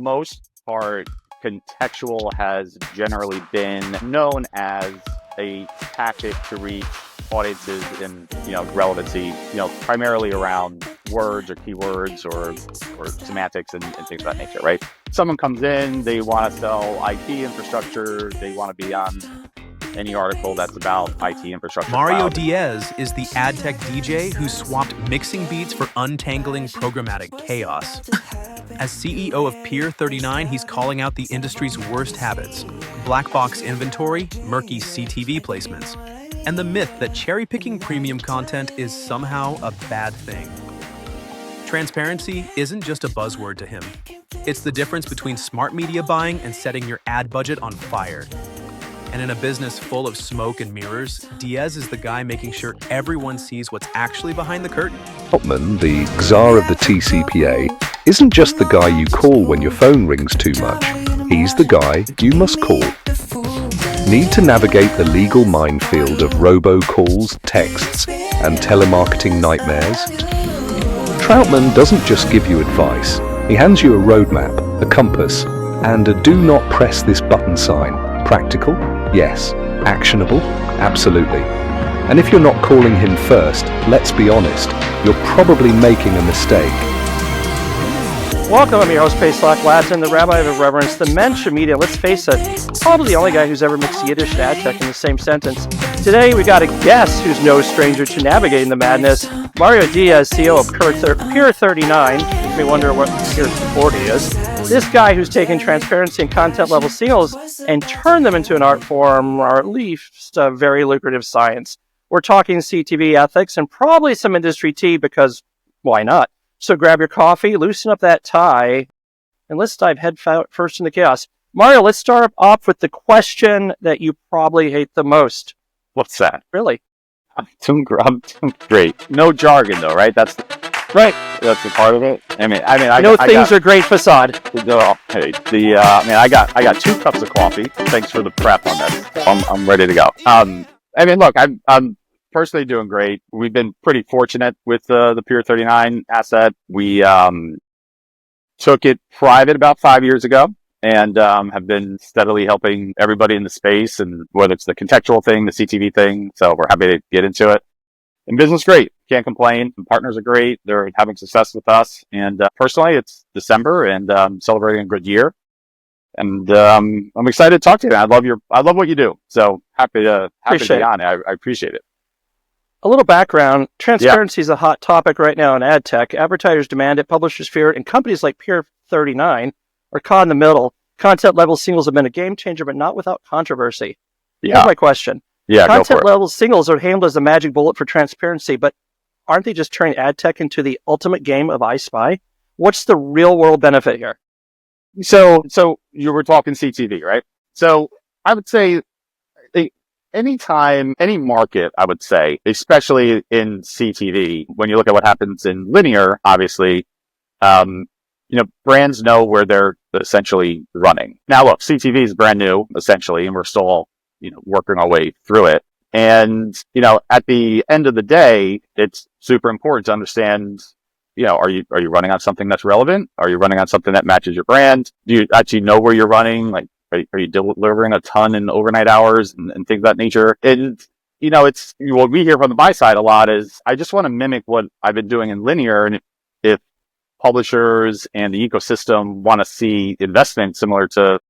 most part, Contextual has generally been known as a tactic to reach audiences in, relevancy, primarily around words or keywords or semantics and things of that nature, right? Someone comes in, they want to sell IT infrastructure, they want to be on any article that's about IT infrastructure. Mario Diez is the adtech DJ who swapped mixing beats for untangling programmatic chaos. As CEO of Peer39, he's calling out the industry's worst habits: black box inventory, murky CTV placements, and the myth that cherry-picking premium content is somehow a bad thing. Transparency isn't just a buzzword to him. It's the difference between smart media buying and setting your ad budget on fire. And in a business full of smoke and mirrors, Diez is the guy making sure everyone sees what's actually behind the curtain. Troutman, the czar of the TCPA, isn't just the guy you call when your phone rings too much. He's the guy you must call. Need to navigate the legal minefield of robocalls, texts, and telemarketing nightmares? Troutman doesn't just give you advice. He hands you a roadmap, a compass, and a do not press this button sign. Practical? Yes. Actionable? Absolutely. And if you're not calling him first, let's be honest, you're probably making a mistake. Welcome, I'm your host, Payslack Latin, the rabbi of irreverence, the mensch of media. Let's face it, probably the only guy who's ever mixed Yiddish and adtech in the same sentence. Today, we got a guest who's no stranger to navigating the madness. Mario Diez, CEO of Peer39. You may wonder what Peer40 is. This guy who's taken transparency and content level signals and turned them into an art form, or at least a very lucrative science. We're talking CTV ethics and probably some industry tea because why not? So grab your coffee, loosen up that tie, and let's dive head first into chaos. Mario, let's start off with the question that you probably hate the most. What's that? Really? I'm doing great. No jargon though, right? That's the part of it. Things are great facade. I got 2 cups of coffee. Thanks for the prep on that. I'm ready to go. Look, I'm personally doing great. We've been pretty fortunate with the Peer39 asset. We took it private about 5 years ago and have been steadily helping everybody in the space, and whether it's the contextual thing, the CTV thing. So we're happy to get into it. And business great. Can't complain. The partners are great. They're having success with us. And personally, it's December and celebrating a good year. And I'm excited to talk to you. I love what you do. So happy to be on. I appreciate it. A little background. Transparency is a hot topic right now in ad tech. Advertisers demand it, publishers fear it, and companies like Peer39 are caught in the middle. Content level signals have been a game changer, but not without controversy. Yeah. Here's my question. Yeah, content level signals are handled as a magic bullet for transparency, but aren't they just turning ad tech into the ultimate game of I Spy? What's the real world benefit here? So you were talking CTV, right? So I would say anytime, any market, I would say, especially in CTV, when you look at what happens in linear, obviously, brands know where they're essentially running. Now, look, CTV is brand new, essentially, and we're still, working our way through it. And, at the end of the day, it's super important to understand, are you running on something that's relevant? Are you running on something that matches your brand? Do you actually know where you're running? Like, are you delivering a ton in overnight hours and things of that nature? And, it's what we hear from the buy side a lot is, I just want to mimic what I've been doing in linear. And if publishers and the ecosystem want to see investment similar to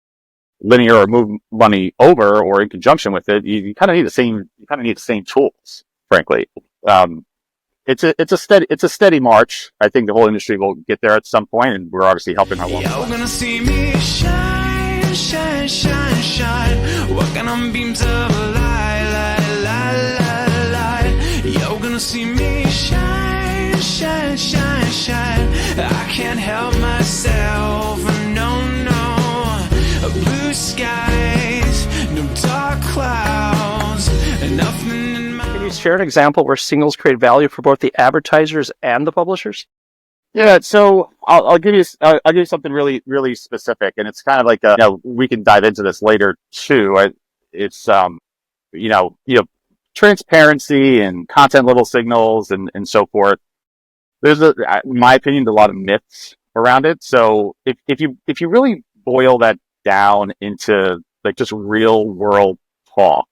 linear or move money over or in conjunction with it, you kind of need the same tools, frankly. It's a steady march. I think the whole industry will get there at some point, and we're obviously helping along. You're gonna see me shine, shine, shine, shine. Walking on beams of light, light, light, light. You're gonna see me shine, shine, shine, shine. I can't help myself, no. Blue skies, no dark clouds, nothing in my... Can you share an example where signals create value for both the advertisers and the publishers? Yeah, so I'll give you something really, really specific, and it's kind of like we can dive into this later too. It's transparency and content level signals and so forth. There's in my opinion, a lot of myths around it. So if you really boil that down into like just real world talk,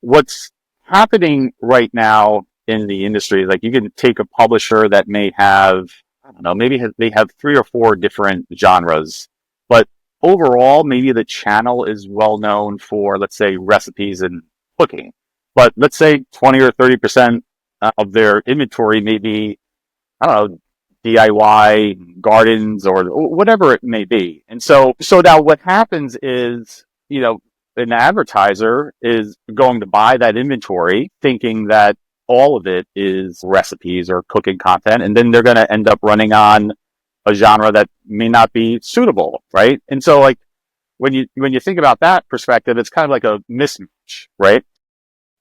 what's happening right now in the industry, like you can take a publisher that may have, I don't know, they have 3 or 4 different genres, but overall, maybe the channel is well known for, let's say, recipes and cooking. But let's say 20 or 30% of their inventory may be, I don't know, DIY gardens or whatever it may be. And so now what happens is, an advertiser is going to buy that inventory thinking that all of it is recipes or cooking content. And then they're going to end up running on a genre that may not be suitable. Right. And so like when you think about that perspective, it's kind of like a mismatch, right?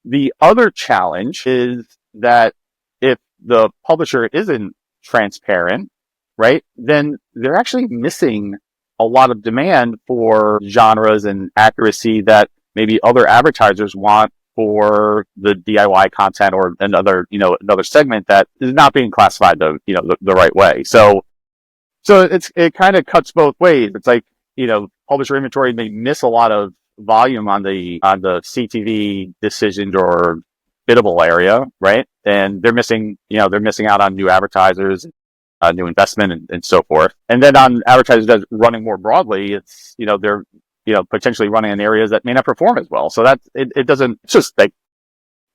The other challenge is that if the publisher isn't transparent, right, then they're actually missing a lot of demand for genres and accuracy that maybe other advertisers want for the DIY content or another segment that is not being classified the right way. So it kind of cuts both ways. It's like, publisher inventory may miss a lot of volume on the CTV decisioned or biddable area, right? And they're missing out on new advertisers, new investment, and so forth. And then on advertisers that's running more broadly, it's they're potentially running in areas that may not perform as well. So that it doesn't, it's just like,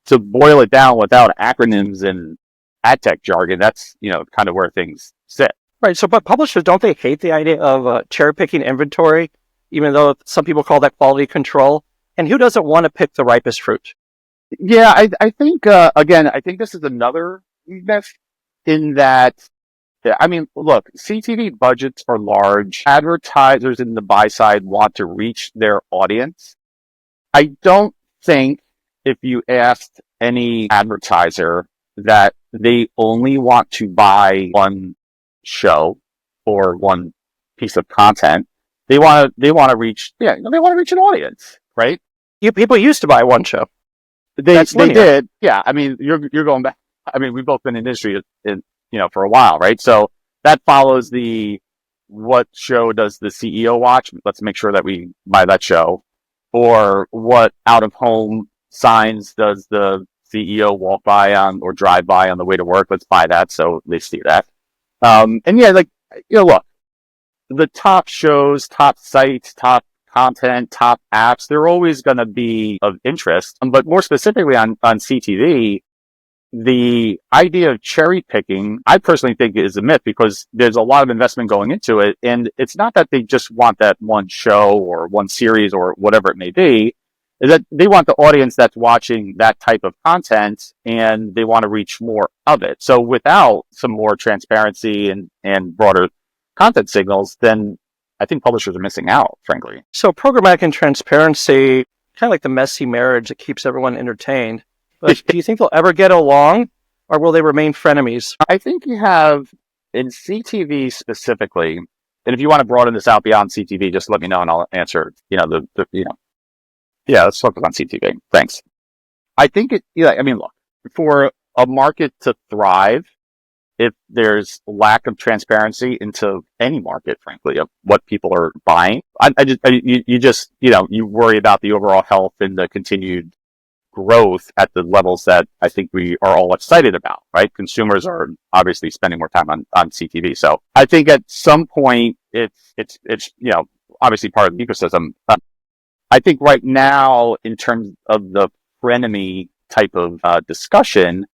to boil it down without acronyms and adtech jargon, that's kind of where things sit. Right. So, but publishers, don't they hate the idea of cherry picking inventory, even though some people call that quality control? And who doesn't want to pick the ripest fruit? Yeah, I think again, I think this is another myth in that. I mean, look, CTV budgets are large. Advertisers in the buy side want to reach their audience. I don't think if you asked any advertiser that they only want to buy one show or one piece of content, they want to reach they want to reach an audience, right? People used to buy one show. They did, yeah. I mean, you're going back. I mean, we've both been in the industry for a while, right? So that follows what show does the CEO watch? Let's make sure that we buy that show. Or what out of home signs does the CEO walk by on or drive by on the way to work? Let's buy that. So they see that. And yeah, like, look, the top shows, top sites, top content, top apps, they're always going to be of interest. But more specifically on CTV, the idea of cherry picking, I personally think is a myth because there's a lot of investment going into it. And it's not that they just want that one show or one series or whatever it may be, is that they want the audience that's watching that type of content and they want to reach more of it. So without some more transparency and broader content signals, then I think publishers are missing out, frankly. So programmatic and transparency, kind of like the messy marriage that keeps everyone entertained. But do you think they'll ever get along, or will they remain frenemies? I think you have, in CTV specifically, and if you want to broaden this out beyond CTV, just let me know and I'll answer, yeah, let's focus on CTV. Thanks. I think look, for a market to thrive, if there's lack of transparency into any market, frankly, of what people are buying, you worry about the overall health and the continued growth at the levels that I think we are all excited about, right? Consumers are obviously spending more time on CTV. So I think at some point it's obviously part of the ecosystem. I think right now, in terms of the frenemy type of discussion,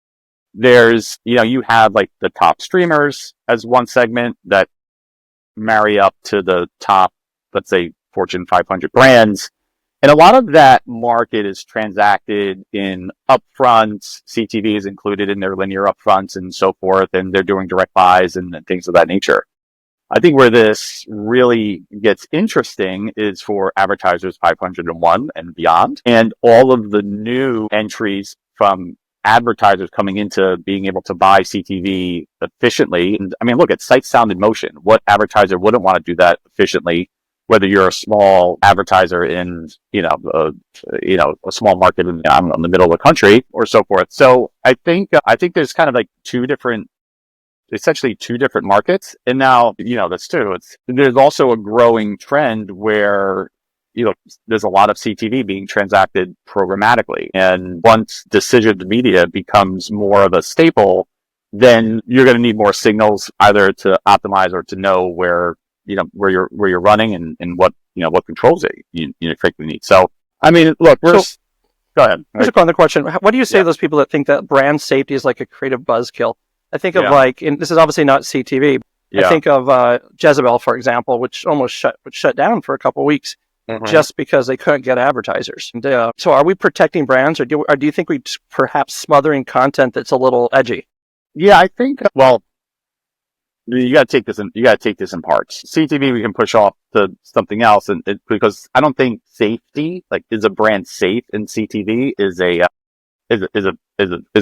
there's, you have like the top streamers as one segment that marry up to the top, let's say, Fortune 500 brands. And a lot of that market is transacted in upfronts. CTV is included in their linear upfronts and so forth, and they're doing direct buys and things of that nature. I think where this really gets interesting is for advertisers 501 and beyond, and all of the new entries from advertisers coming into being able to buy CTV efficiently. And I mean, look at sight, sound, and motion. What advertiser wouldn't want to do that efficiently? Whether you're a small advertiser in, a small market in the middle of the country or so forth. So I think there's kind of like two different essentially two different markets. And now, that's true. There's also a growing trend where, there's a lot of CTV being transacted programmatically. And once decision media becomes more of a staple, then you're going to need more signals either to optimize or to know where you're running and what controls it you frankly need. So, I mean, look, go ahead. Here's a other question. What do you say to those people that think that brand safety is like a creative buzzkill? I think of and this is obviously not CTV. I think of Jezebel, for example, which almost shut down for a couple of weeks just because they couldn't get advertisers. And, so are we protecting brands, or do you think we perhaps smothering content that's a little edgy? Yeah, I think, you got to take this in parts. CTV we can push off to something else, because I don't think safety, like, is a brand safe in CTV is a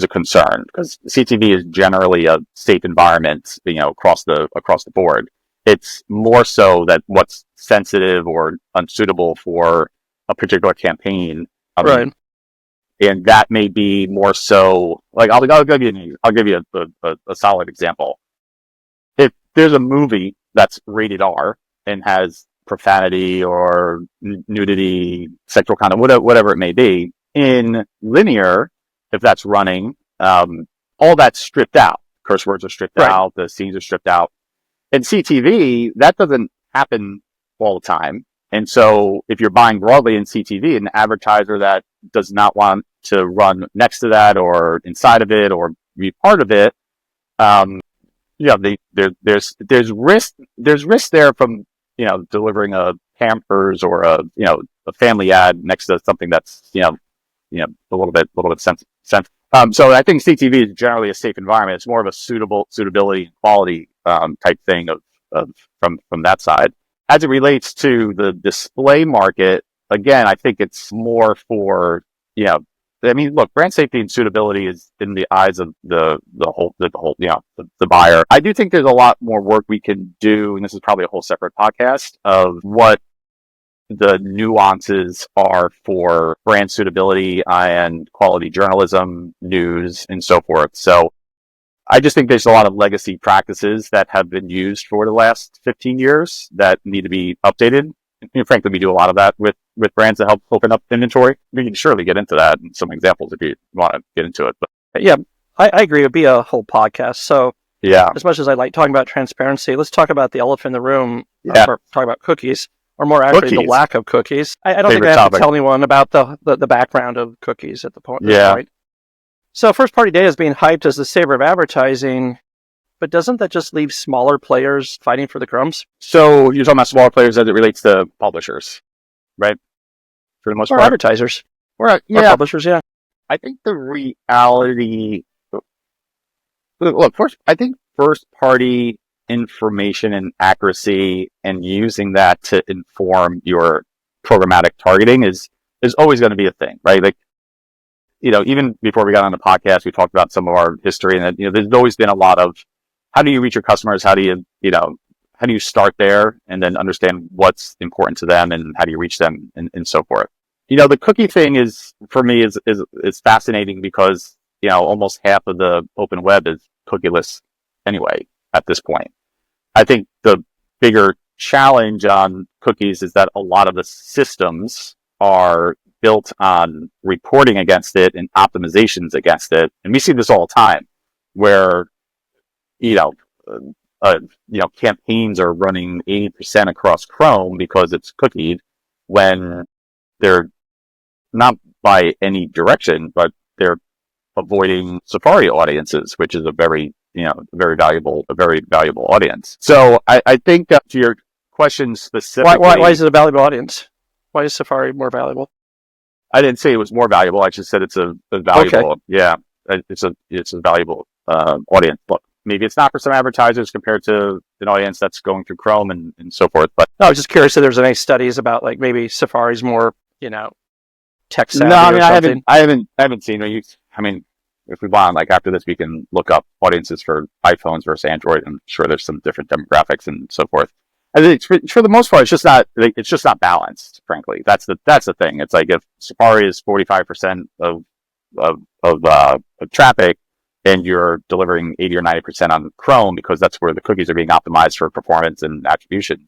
concern, because CTV is generally a safe environment, across the board. It's more so that what's sensitive or unsuitable for a particular campaign, right? And that may be more so. Like, I'll give you a solid example. If there's a movie that's rated R and has profanity or nudity, sexual content, whatever it may be, in linear, if that's running, all that's stripped out. Curse words are stripped out. The scenes are stripped out. In CTV, that doesn't happen all the time. And so if you're buying broadly in CTV, an advertiser that does not want to run next to that or inside of it or be part of it, there's risk there from, delivering a Pampers or a family ad next to something that's, a little bit sensitive. So I think CTV is generally a safe environment. It's more of a suitability and quality type thing from that side. As it relates to the display market, again, I think it's more for, look, brand safety and suitability is in the eyes of the buyer. I do think there's a lot more work we can do, and this is probably a whole separate podcast, of what the nuances are for brand suitability and quality journalism, news, and so forth. So I just think there's a lot of legacy practices that have been used for the last 15 years that need to be updated. And frankly, we do a lot of that with brands to help open up inventory. We can surely get into that and some examples if you want to get into it. But yeah, I agree. It'd be a whole podcast. So yeah, as much as I like talking about transparency, let's talk about the elephant in the room. Yeah. Or talk about cookies, or more accurately, the lack of cookies. I don't think I have to tell anyone about the background of cookies at the point. Yeah. So first-party data is being hyped as the savior of advertising, but doesn't that just leave smaller players fighting for the crumbs? So you're talking about smaller players as it relates to publishers, right? For the most part, advertisers, or publishers. Yeah, I think the reality. Look, I think first-party information and accuracy and using that to inform your programmatic targeting is always going to be a thing, right? Like, even before we got on the podcast, we talked about some of our history, and there's always been a lot of how do you reach your customers? How do you start there and then understand what's important to them and how do you reach them and so forth. The cookie thing is, for me, is fascinating because, almost half of the open web is cookieless anyway at this point. I think the bigger challenge on cookies is that a lot of the systems are built on reporting against it and optimizations against it. And we see this all the time where, campaigns are running 80% across Chrome because it's cookied when they're not by any direction, but they're avoiding Safari audiences, which is a very valuable audience. So I think to your question specifically, why is it a valuable audience? Why is Safari more valuable? I didn't say it was more valuable. I just said it's a valuable. Okay. Yeah, it's a valuable audience. Look, maybe it's not for some advertisers compared to an audience that's going through Chrome and so forth. But no, I was just curious if there's any studies about like maybe Safari's more tech savvy. No, I haven't seen. If we want, like after this, we can look up audiences for iPhones versus Android. I'm sure there's some different demographics and so forth. I think for the most part, it's just not balanced. Frankly, that's the thing. It's like if Safari is 45% of traffic, and you're delivering 80 or 90% on Chrome because that's where the cookies are being optimized for performance and attribution,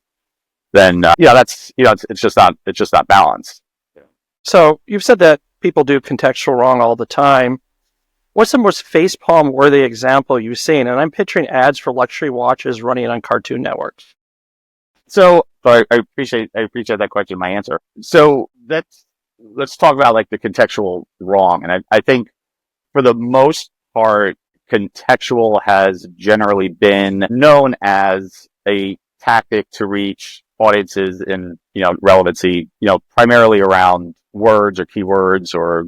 then that's it's just not balanced. So you've said that people do contextual wrong all the time. What's the most facepalm worthy example you've seen? And I'm picturing ads for luxury watches running on Cartoon Networks. So I appreciate that question. My answer. So let's talk about like the contextual wrong, and I think for the most part, contextual has generally been known as a tactic to reach audiences in relevancy, primarily around words or keywords or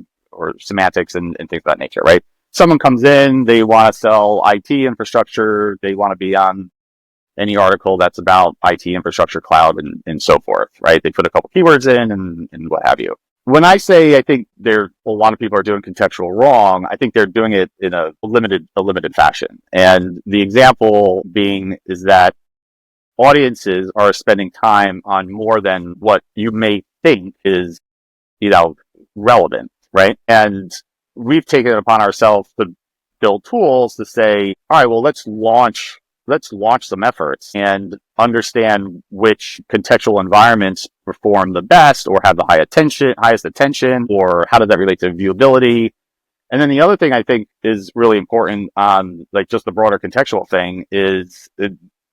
semantics and things of that nature, right? Someone comes in, they want to sell IT infrastructure, they want to be on any article that's about IT infrastructure, cloud, and so forth, right? They put a couple keywords in and what have you. When I say I think a lot of people are doing contextual wrong, I think they're doing it in a limited fashion. And the example being is that audiences are spending time on more than what you may think is, relevant, right? And we've taken it upon ourselves to build tools to say, all right, well, let's launch some efforts and understand which contextual environments perform the best or have the highest attention, or how does that relate to viewability? And then the other thing I think is really important on like just the broader contextual thing is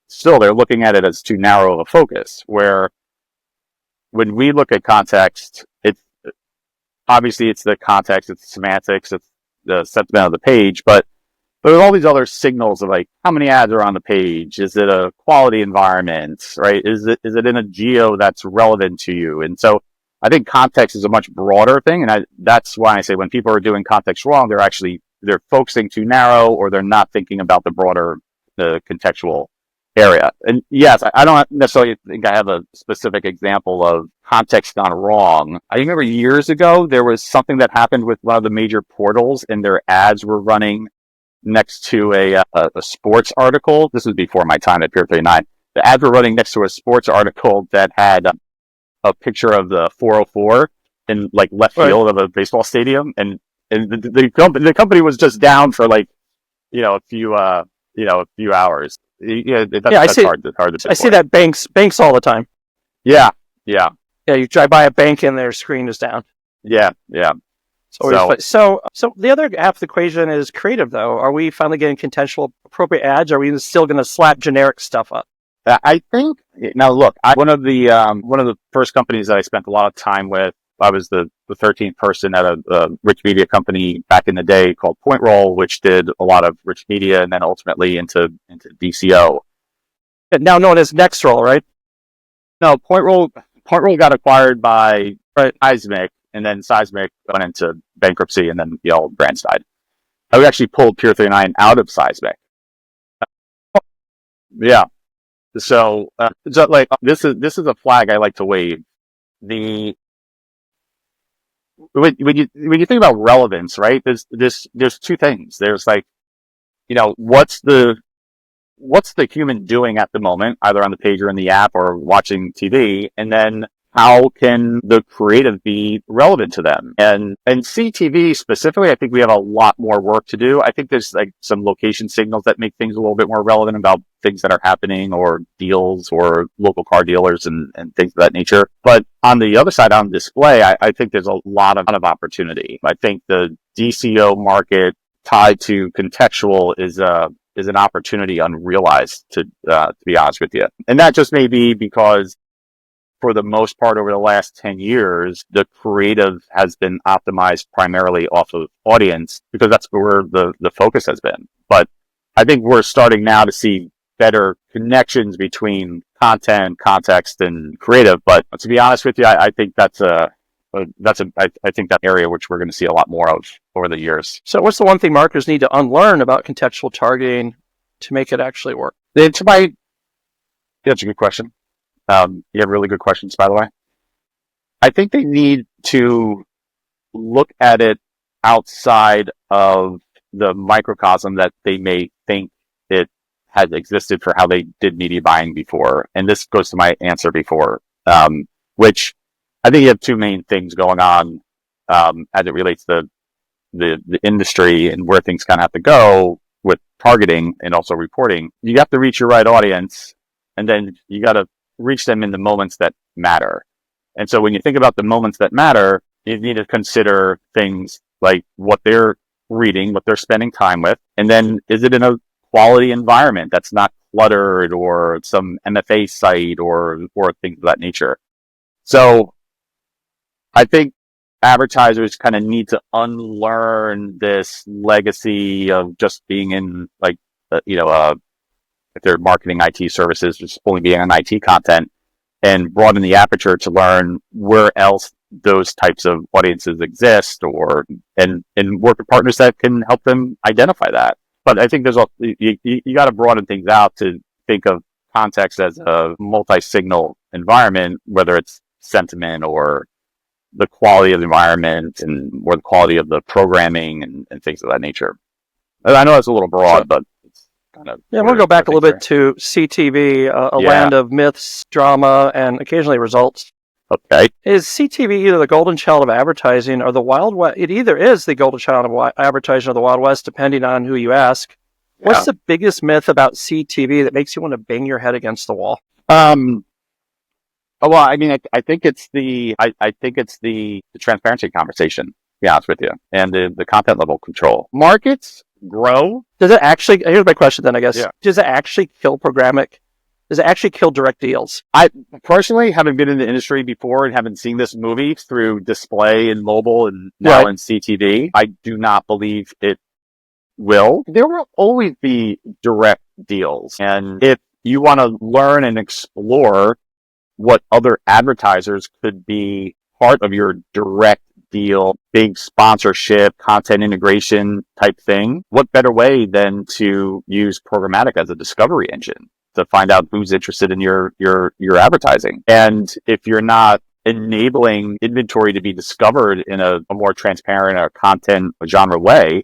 still they're looking at it as too narrow of a focus, where when we look at context, it's the context, it's the semantics, it's the sentiment of the page, but there's all these other signals of like how many ads are on the page. Is it a quality environment, right? Is it in a geo that's relevant to you? And so I think context is a much broader thing. And that's why I say when people are doing context wrong, they're focusing too narrow, or they're not thinking about the contextual area. And yes, I don't necessarily think I have a specific example of context gone wrong. I remember years ago, there was something that happened with one of the major portals, and their ads were running next to a sports article. This was before my time at Peer39. The ads were running next to a sports article that had a picture of the 404 in like left field of a baseball stadium, and the company was just down for like a few hours. That's hard to I see that banks all the time. Yeah. You drive by a bank and their screen is down. Yeah. So the other half of the equation is creative, though. Are we finally getting contextual appropriate ads? Or are we still going to slap generic stuff up? I think now. Look, one of the first companies that I spent a lot of time with. I was the 13th person at a rich media company back in the day called Point Roll, which did a lot of rich media, and then ultimately into DCO. Now known as Nextroll, right? No, Point Roll got acquired by Seismic. And then Seismic went into bankruptcy, and then the old brands died. I actually pulled Peer39 out of Seismic. Yeah. So like this is a flag I like to wave. When you think about relevance, right? There's two things. There's like, what's the human doing at the moment, either on the page or in the app or watching TV, and then how can the creative be relevant to them? And CTV specifically, I think we have a lot more work to do. I think there's like some location signals that make things a little bit more relevant about things that are happening, or deals, or local car dealers and things of that nature. But on the other side, on display, I think there's a lot of opportunity. I think the DCO market tied to contextual is an opportunity unrealized, to be honest with you. And that just may be because for the most part, over the last 10 years, the creative has been optimized primarily off of audience, because that's where the focus has been. But I think we're starting now to see better connections between content, context, and creative. But to be honest with you, I think I think that area which we're going to see a lot more of over the years. So what's the one thing marketers need to unlearn about contextual targeting to make it actually work? That's a good question. You have really good questions, by the way. I think they need to look at it outside of the microcosm that they may think it has existed for how they did media buying before. And this goes to my answer before, which I think you have two main things going on as it relates to the industry and where things kind of have to go with targeting and also reporting, you have to reach your right audience, and then you got to reach them in the moments that matter. And so when you think about the moments that matter, you need to consider things like what they're reading, what they're spending time with, and then is it in a quality environment that's not cluttered or some MFA site or things of that nature. So I think advertisers kind of need to unlearn this legacy of just being in if they're marketing IT services, just only being on IT content, and broaden the aperture to learn where else those types of audiences exist, and work with partners that can help them identify that. But I think you got to broaden things out to think of context as a multi-signal environment, whether it's sentiment or the quality of the environment or the quality of the programming and things of that nature. I know that's a little broad, but it's kind of... Yeah, we'll go back a little bit to CTV, a land of myths, drama, and occasionally results. Okay. Is CTV either the golden child of advertising or the Wild West? It either is the golden child of advertising or the Wild West, depending on who you ask. What's the biggest myth about CTV that makes you want to bang your head against the wall? Well, I mean, I think it's the transparency conversation, to be honest with you, and the content level control. Markets grow. Does it actually? Here's my question then, I guess. Yeah. Does it actually kill programmatic? Does it actually kill direct deals? I personally haven't been in the industry before and haven't seen this movie through display and mobile and now in CTV. I do not believe it will. There will always be direct deals. And if you want to learn and explore what other advertisers could be part of your direct deal, big sponsorship, content integration type thing, what better way than to use programmatic as a discovery engine to find out who's interested in your advertising? And if you're not enabling inventory to be discovered in a more transparent or content genre way,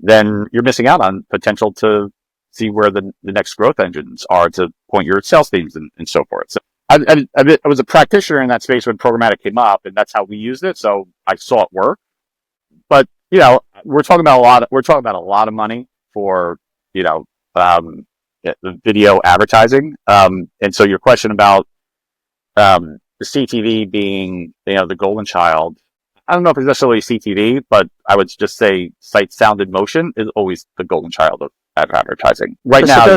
then you're missing out on potential to see where the next growth engines are to point your sales teams and so forth. So I was a practitioner in that space when programmatic came up, and that's how we used it. So I saw it work. But we're talking about a lot of money for the video advertising. And so your question about the CTV being the golden child, I don't know if it's necessarily CTV, but I would just say sight, sound, and motion is always the golden child of advertising. Right now,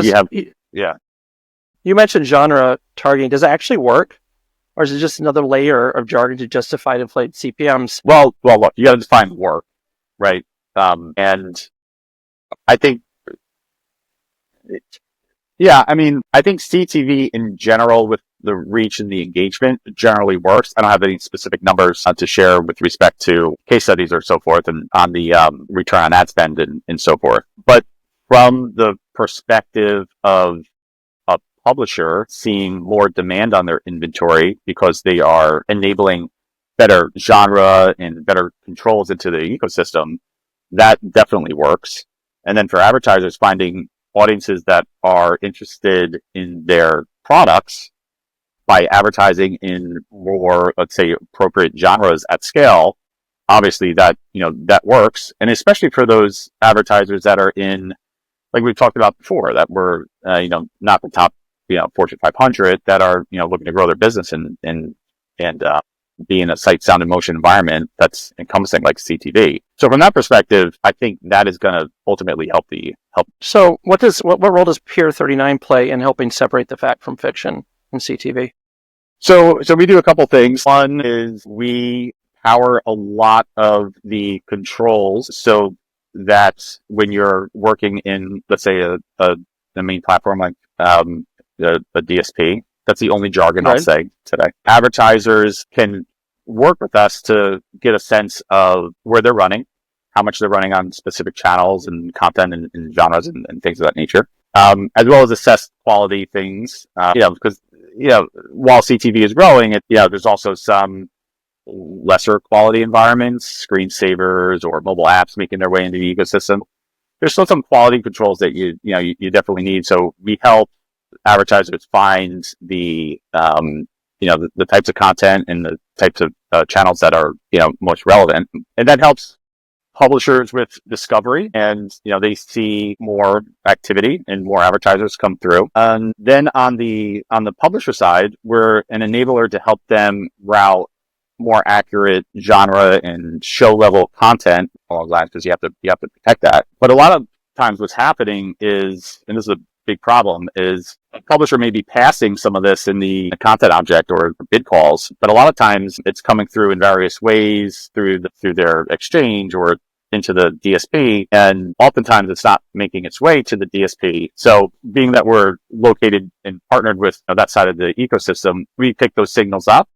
You mentioned genre targeting. Does it actually work? Or is it just another layer of jargon to justify inflated CPMs? Well, look, you got to define work, right? And I think, I think CTV in general, with the reach and the engagement, generally works. I don't have any specific numbers to share with respect to case studies or so forth, and on the return on ad spend and so forth. But from the perspective of a publisher seeing more demand on their inventory because they are enabling better genre and better controls into the ecosystem, that definitely works. And then for advertisers, finding audiences that are interested in their products by advertising in more, let's say, appropriate genres at scale, obviously that works. And especially for those advertisers that are in, like we've talked about before, that were not the top Fortune 500, that are looking to grow their business and be in a sight, sound, and motion environment that's encompassing like CTV. So from that perspective, I think that is going to ultimately help. So what role does Peer39 play in helping separate the fact from fiction in CTV? So we do a couple things. One is we power a lot of the controls so that when you're working in, let's say, the main platform like a DSP, that's the only jargon I'll say today. Advertisers can work with us to get a sense of where they're running, how much they're running on specific channels and content and genres and things of that nature, as well as assess quality things. Because while CTV is growing, there's also some lesser quality environments, screensavers or mobile apps making their way into the ecosystem. There's still some quality controls that you definitely need. So we help advertisers find the types of content and the types of channels that are most relevant, and that helps publishers with discovery, and they see more activity and more advertisers come through. And then on the publisher side, we're an enabler to help them route more accurate genre and show level content along lines, because you have to protect that. But a lot of times what's happening is, and this is a big problem, is a publisher may be passing some of this in the content object or bid calls, but a lot of times it's coming through in various ways through their exchange or into the DSP, and oftentimes it's not making its way to the DSP. So being that we're located and partnered with that side of the ecosystem, we pick those signals up,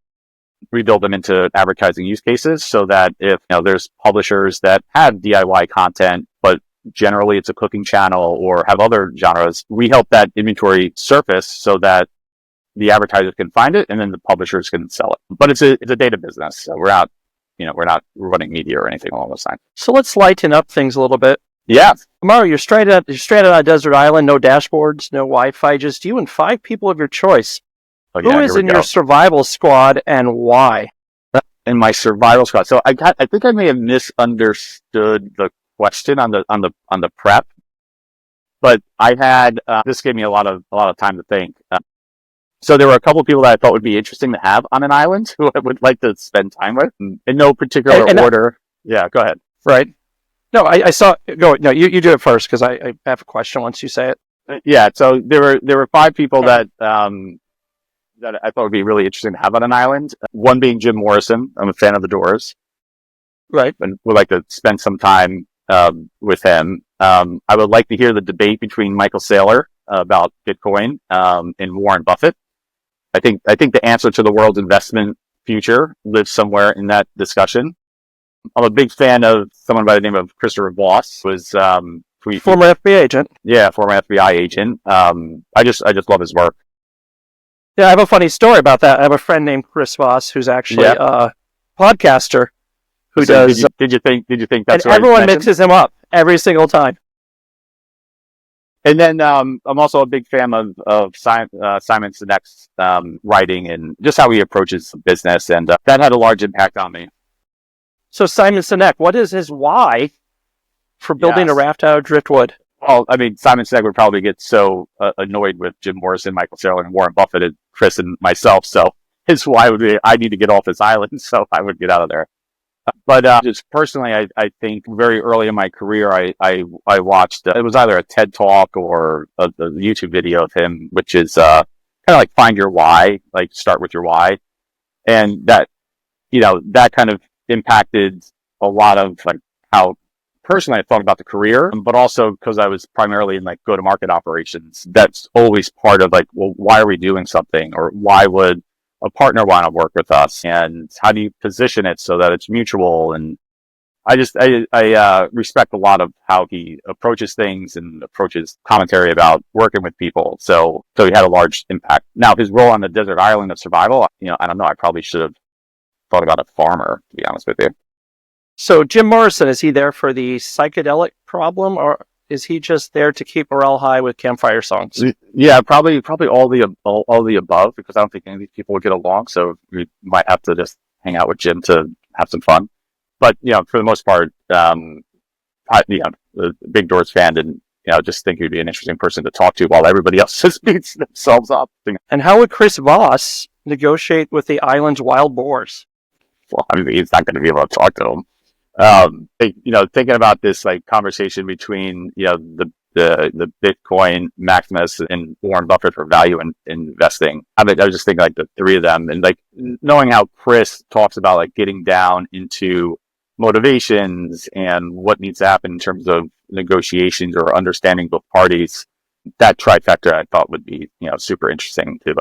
we build them into advertising use cases, so that if there's publishers that have DIY content, but generally it's a cooking channel or have other genres, we help that inventory surface so that the advertisers can find it and then the publishers can sell it. But it's a data business, so we're not running media or anything along those lines. So let's lighten up things a little bit. Yeah. Mario, you're stranded on a desert island, no dashboards, no Wi-Fi, just you and 5 people of your choice. Oh, yeah, who is in your survival squad and why? In my survival squad. So I think I may have misunderstood the question on the prep, but I had this gave me a lot of time to think. So there were a couple of people that I thought would be interesting to have on an island who I would like to spend time with in no particular order. Yeah, go ahead. Right. No, I saw. Go. No, you do it first, because I have a question once you say it. Yeah. So there were 5 people that I thought would be really interesting to have on an island. One being Jim Morrison. I'm a fan of The Doors. Right. And would like to spend some time with him. I would like to hear the debate between Michael Saylor about Bitcoin and Warren Buffett. I think the answer to the world's investment future lives somewhere in that discussion. I'm a big fan of someone by the name of Christopher Voss, was former FBI agent. Yeah, former FBI agent. I just love his work. Yeah, I have a funny story about that. I have a friend named Chris Voss who's actually a podcaster who does. Did you think that's and everyone mixes him up every single time. And then I'm also a big fan of Simon Sinek's writing and just how he approaches business, and that had a large impact on me. So Simon Sinek, what is his why for building a raft out of driftwood? Well, I mean, Simon Sinek would probably get so annoyed with Jim Morrison, Michael Saylor, and Warren Buffett, and Chris and myself. So his why would be, I need to get off this island, so I would get out of there. But just personally, I think very early in my career, I watched, it was either a TED Talk or a YouTube video of him, which is kind of like find your why, like start with your why. And that kind of impacted a lot of like how personally I thought about the career, but also because I was primarily in like go-to-market operations. That's always part of like, well, why are we doing something, or why would a partner want to work with us, and how do you position it so that it's mutual? And I respect a lot of how he approaches things and approaches commentary about working with people. So he had a large impact. Now his role on the desert island of survival, I don't know. I probably should have thought about a farmer, to be honest with you. So Jim Morrison, is he there for the psychedelic problem, or is he just there to keep morale high with campfire songs? Yeah, probably all the above, because I don't think any of these people would get along. So we might have to just hang out with Jim to have some fun. But for the most part, the big Doors fan, and just think he'd be an interesting person to talk to while everybody else just beats themselves up. And how would Chris Voss negotiate with the island's wild boars? Well, I mean, he's not going to be able to talk to them. Thinking about this like conversation between the Bitcoin Maximus and Warren Buffett for value in investing. I was just thinking like the 3 of them, and like knowing how Chris talks about like getting down into motivations and what needs to happen in terms of negotiations or understanding both parties. That trifecta I thought would be super interesting to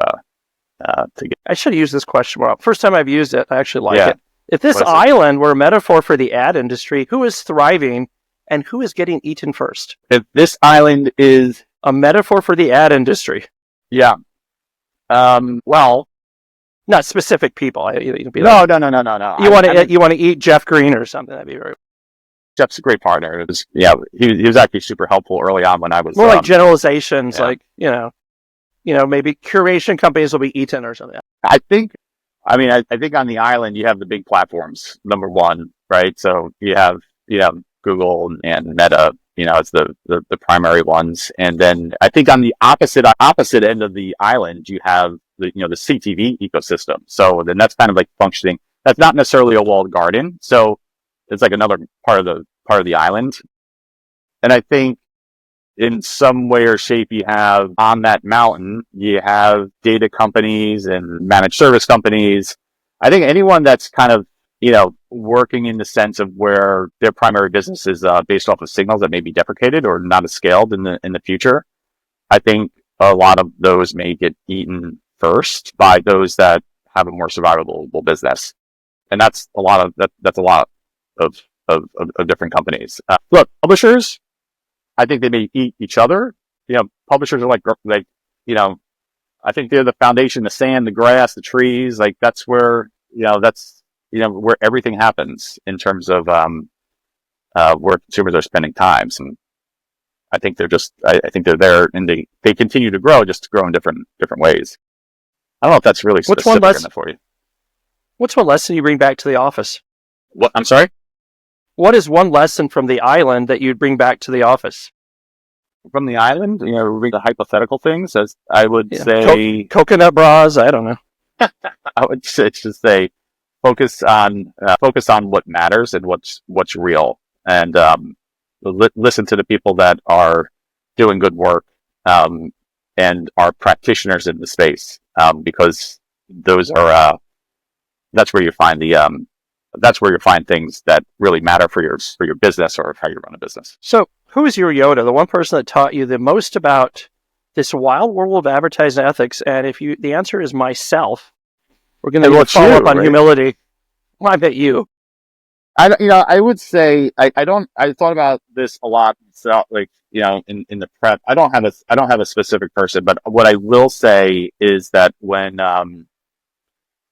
get. I should have used this question more. First time I've used it, I actually like it. If this What is it? island were a metaphor for the ad industry, who is thriving and who is getting eaten first? If this island is A metaphor for the ad industry. well, Not specific people. You no. want to eat Jeff Green or something? That'd be very Jeff's a great partner. It was, he was actually super helpul early on when I was more like generalizations, yeah. like maybe curation companies will be eaten or something. I think on the island you have the big platforms. Number one, right? So you have Google and Meta, as the primary ones. And then I think on the opposite end of the island, you have the CTV ecosystem. So then that's kind of like functioning. That's not necessarily a walled garden. So it's like another part of the island. And I think in some way or shape, you have on that mountain, you have data companies and managed service companies. I think anyone that's kind of, working in the sense of where their primary business is based off of signals that may be deprecated or not as scaled in the future. I think a lot of those may get eaten first by those that have a more survivable business. And that's a lot of different companies. Look, publishers, I think they may eat each other. Publishers are like, I think they're the foundation, the sand, the grass, the trees. Like that's where, where everything happens in terms of where consumers are spending time. And I think they're there, and they continue to grow, just to grow in different ways. I don't know if that's really specific enough for you. What's one lesson you bring back to the office? What? I'm sorry? What is one lesson from the island that you'd bring back to the office? From the island, the hypothetical things, as I would say, coconut bras. I don't know. I would just say, focus on what matters and what's real, and listen to the people that are doing good work and are practitioners in the space, because those are that's where you find things that really matter for your business or how you run a business. So, who is your Yoda? The one person that taught you the most about this wild world of advertising ethics? And if the answer is myself, we're going to follow up on humility. Well, I bet you. I would say I thought about this a lot. So, in the prep, I don't have a specific person, but what I will say is that when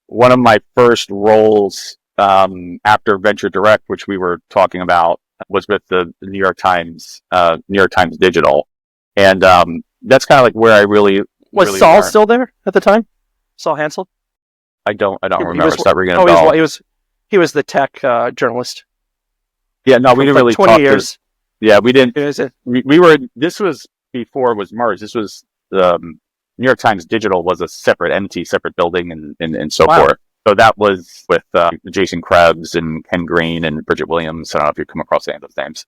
one of my first roles after Venture Direct, which we were talking about, was with the New York Times Digital, and that's kind of like where I really Saul learned. Still there at the time? Saul Hansel? I don't remember. It's not ringing a bell. He was the tech journalist. Yeah, no, we didn't really 20 talk years. Yeah, we didn't. We were. This was before it was merged. This was New York Times Digital was a separate entity, separate building, and so forth. So that was with Jason Krebs and Ken Green and Bridget Williams. I don't know if you come across any of those names.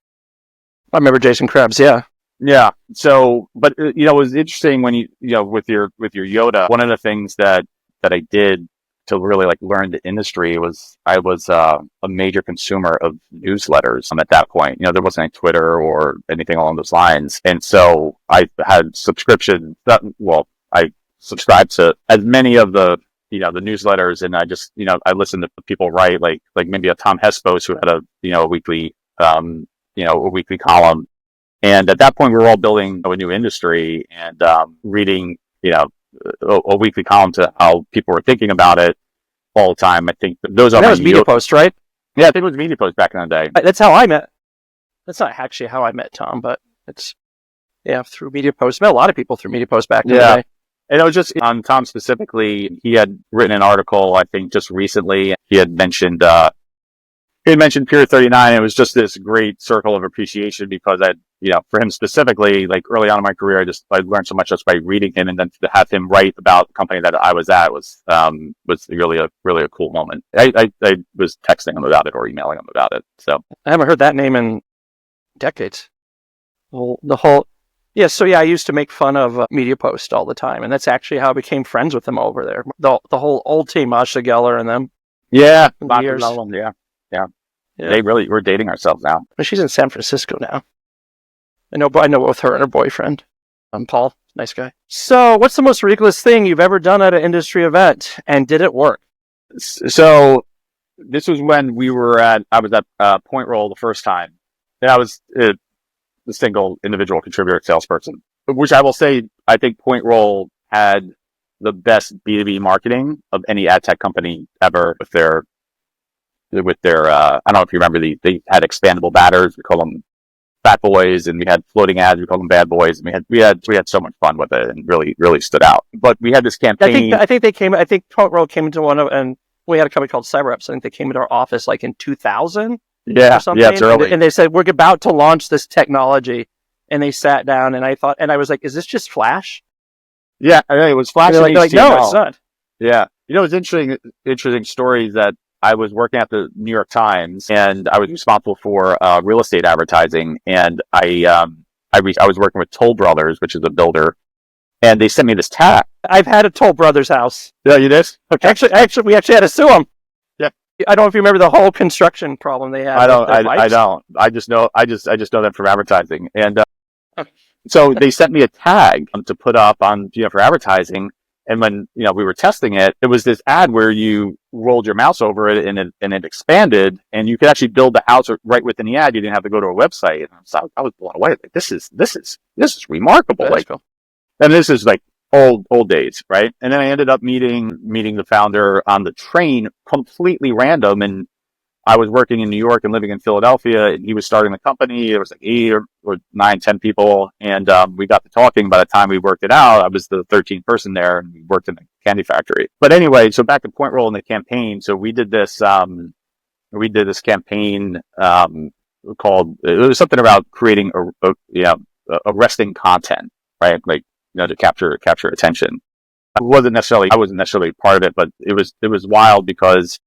I remember Jason Krebs. Yeah. Yeah. So, but it was interesting when with your Yoda. One of the things that I did to really learn the industry was I was a major consumer of newsletters. At that point, there wasn't any Twitter or anything along those lines, and so I had subscription. I subscribed to as many of the the newsletters, and I just I listened to people write like maybe a Tom Hespos who had a weekly column, and at that point we were all building a new industry and reading a weekly column to how people were thinking about it all the time. I think those are that was Media Post, right? Yeah, I think it was Media Post back in the day. That's how I met. That's not actually how I met Tom, but it's through Media Post. I met a lot of people through Media Post back in the day. And it was just on Tom specifically. He had written an article, I think, just recently. He had mentioned Peer39. It was just this great circle of appreciation because for him specifically, early on in my career, I learned so much just by reading him, and then to have him write about the company that I was at was really a cool moment. I was texting him about it or emailing him about it. So I haven't heard that name in decades. I used to make fun of Media Post all the time, and that's actually how I became friends with them over there. The whole old team, Masha Geller and them. Yeah, years. Yeah. They really, we're dating ourselves now. She's in San Francisco now. I know both her and her boyfriend. Paul, nice guy. So, what's the most ridiculous thing you've ever done at an industry event, and did it work? So, this was when I was at Point Roll the first time, and I was the single individual contributor salesperson, which I will say, I think Point Roll had the best B2B marketing of any ad tech company ever with their I don't know if you remember, they had expandable batters. We call them Fat Boys, and we had floating ads. We call them Bad Boys. And we had so much fun with it, and really stood out. But we had this campaign. I think Point Roll came into and we had a company called CyberUps. I think they came into our office in 2000. Yeah, or something. yeah, it's early. And they said, we're about to launch this technology. And they sat down and I was like, is this just Flash? Yeah, it was Flash. And they're and like, no, HTML. it's not. Yeah. It's interesting stories that I was working at the New York Times and I was responsible for real estate advertising. And I was working with Toll Brothers, which is a builder, and they sent me this tag. I've had a Toll Brothers house. Yeah, you did? Okay. Actually, we actually had to sue them. Yeah. I don't know if you remember the whole construction problem they had. I don't. I just know them from advertising. And so they sent me a tag to put up on, for advertising. And when, we were testing it, it was this ad where you rolled your mouse over it and it expanded and you could actually build the house right within the ad. You didn't have to go to a website. And I was blown away. Like, this is remarkable. That's cool. And this is like old days, right? And then I ended up meeting the founder on the train, completely random. And I was working in New York and living in Philadelphia, and he was starting the company. There was like 8 or 9, 10 people, and we got to talking. By the time we worked it out, I was the 13th person there, and we worked in the candy factory. But anyway, so back to point roll in the campaign. So we did this campaign called, it was something about creating arresting content, right? Like, to capture attention. I wasn't necessarily part of it, but it was wild because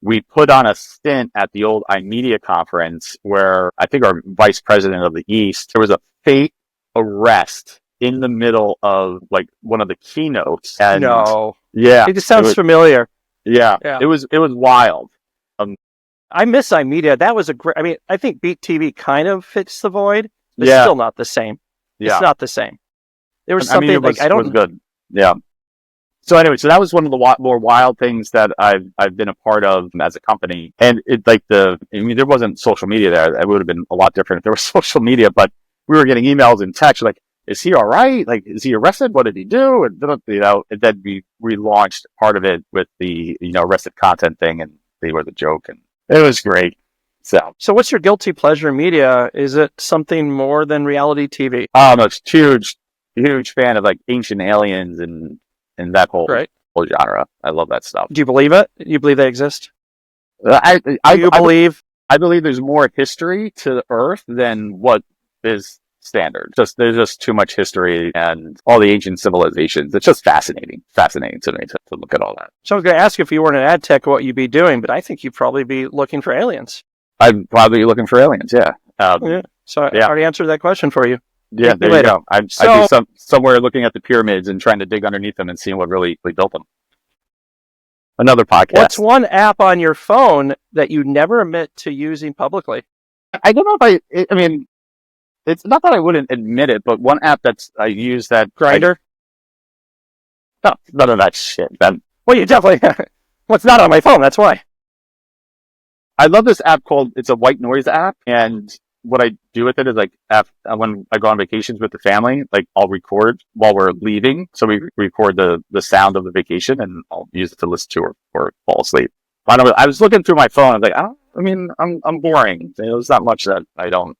we put on a stint at the old iMedia conference where I think our vice president of the East, there was a fake arrest in the middle of like one of the keynotes. And no. Yeah. It just sounds familiar. Yeah. It was wild. I miss iMedia. That was I think Beat TV kind of fits the void, but Yeah. still not the same. Yeah. It's not the same. There was something it was, like, I don't it was good. Yeah. So anyway, so that was one of the more wild things that I've been a part of as a company. And there wasn't social media there. It would have been a lot different if there was social media, but we were getting emails and texts like, is he all right? Like, is he arrested? What did he do? And, and then we relaunched part of it with the, arrested content thing, and they were the joke, and it was great. So what's your guilty pleasure in media? Is it something more than reality TV? I'm a huge fan of like Ancient Aliens and that whole genre. I love that stuff. Do you believe it? You believe they exist? I believe there's more history to the Earth than what is standard. There's just too much history and all the ancient civilizations. It's just fascinating to me to look at all that. So I was going to ask you if you weren't an ad tech, what you'd be doing, but I think you'd probably be looking for aliens. I'd probably be looking for aliens. Yeah. So I already answered that question for you. Yeah, there you go. I'd be somewhere looking at the pyramids and trying to dig underneath them and seeing what really built them. Another podcast. What's one app on your phone that you never admit to using publicly? I don't know if I mean, it's not that I wouldn't admit it, but one app I use that... Grindr? No, none of that shit, man. Well, you definitely... Well, it's not on my phone, that's why. I love this app it's a white noise app, and what I do with it is like when I go on vacations with the family, like I'll record while we're leaving. So we record the sound of the vacation and I'll use it to listen to or fall asleep. I was looking through my phone. I was like, I'm boring. There's not much that I don't,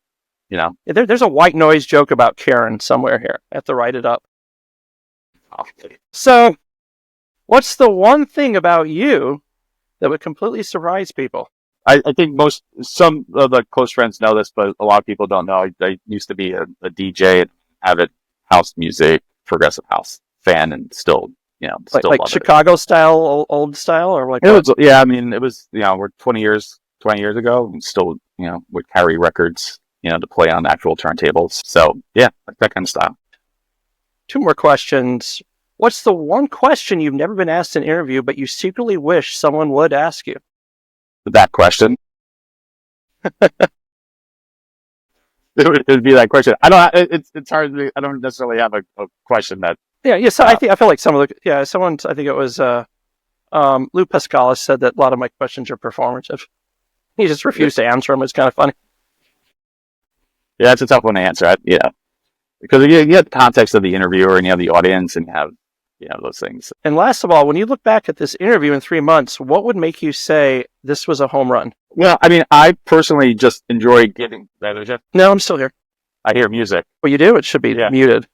There's a white noise joke about Karen somewhere here. I have to write it up. So what's the one thing about you that would completely surprise people? I think some of the close friends know this, but a lot of people don't know. I used to be a DJ and avid house music, progressive house fan, and still like love Chicago style, old style, or like it was. Yeah, I mean, it was. We're 20 years ago, and still would carry records, to play on actual turntables. So yeah, like that kind of style. 2 more questions. What's the one question you've never been asked in an interview, but you secretly wish someone would ask you? That question. it would be that question. It's hard to, I don't necessarily have a question that. Yeah. So I feel like I think it was Lou Pascalis said that a lot of my questions are performative. He just refused to answer them. It's kind of funny. Yeah, it's a tough one to answer. Because you have the context of the interviewer and you have the audience and you have those things. And last of all, when you look back at this interview in 3 months, what would make you say this was a home run? Well, I mean, I personally just enjoy getting... No, I'm still here. I hear music. Well, you do? It should be muted.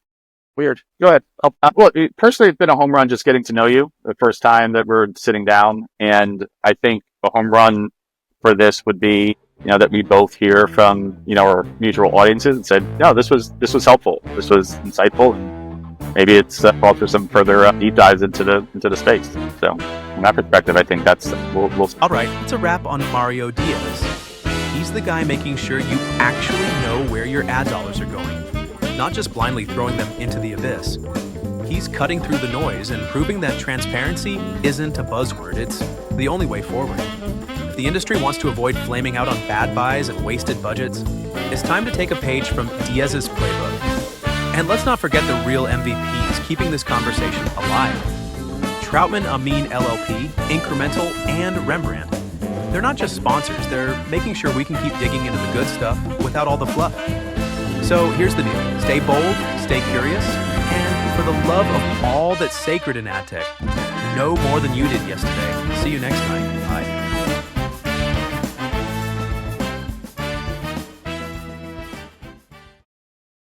Weird. Go ahead. Well, personally, it's been a home run just getting to know you the first time that we're sitting down. And I think a home run for this would be, that we both hear from, our mutual audiences and said, no, this was helpful. This was insightful. And maybe it's called for some further deep dives into the space. So from that perspective, I think that's, we'll All right, it's a wrap on Mario Diez. He's the guy making sure you actually know where your ad dollars are going, not just blindly throwing them into the abyss. He's cutting through the noise and proving that transparency isn't a buzzword, it's the only way forward. If the industry wants to avoid flaming out on bad buys and wasted budgets, it's time to take a page from Diez's playbook. And let's not forget the real MVPs keeping this conversation alive. Troutman Amin LLP, Incremental, and Rembrandt. They're not just sponsors, they're making sure we can keep digging into the good stuff without all the fluff. So here's the deal. Stay bold, stay curious, and for the love of all that's sacred in ad tech, know more than you did yesterday. See you next time. Bye.